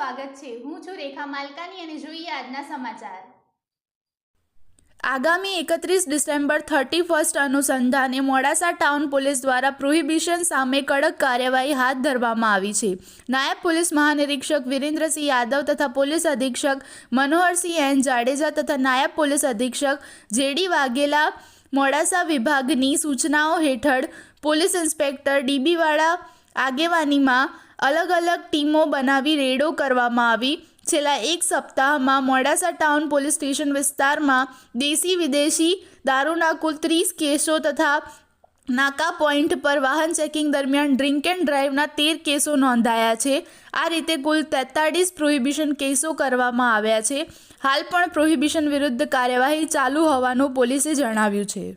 સ્વાગત છે। હું છું રેખા માલકાની અને જોઈએ આજના સમાચાર। આગામી 31 ડિસેમ્બર 31 અનુસંધાને મોડાસા ટાઉન પોલીસ દ્વારા પ્રોહિબિશન સામે કડક કાર્યવાહી હાથ ધરવામાં આવી છે। નાયબ પોલીસ મહાનિરીક્ષક વિરેન્દ્રસિંહ યાદવ તથા પોલીસ અધિક્ષક મનોહરસિંહ એન જાડેજા તથા નાયબ પોલીસ અધિક્ષક જેડી વાઘેલા મોડાસા વિભાગની સૂચનાઓ હેઠળ પોલીસ ઇન્સ્પેક્ટર ડીબી વાળા આગેવાનીમાં અલગ અલગ ટીમો બનાવી રેડો કરવામાં આવી। છેલ્લા એક સપ્તાહમાં મોડાસા ટાઉન પોલીસ સ્ટેશન વિસ્તારમાં દેશી વિદેશી દારૂના કુલ 30 કેસો તથા નાકા પોઈન્ટ પર વાહન ચેકિંગ દરમિયાન ડ્રિંક એન્ડ ડ્રાઈવના 13 કેસો નોંધાયા છે। આ રીતે કુલ 43 પ્રોહિબિશન કેસો કરવામાં આવ્યા છે। હાલ પણ પ્રોહિબિશન વિરુદ્ધ કાર્યવાહી ચાલુ હોવાનું પોલીસે જણાવ્યું છે।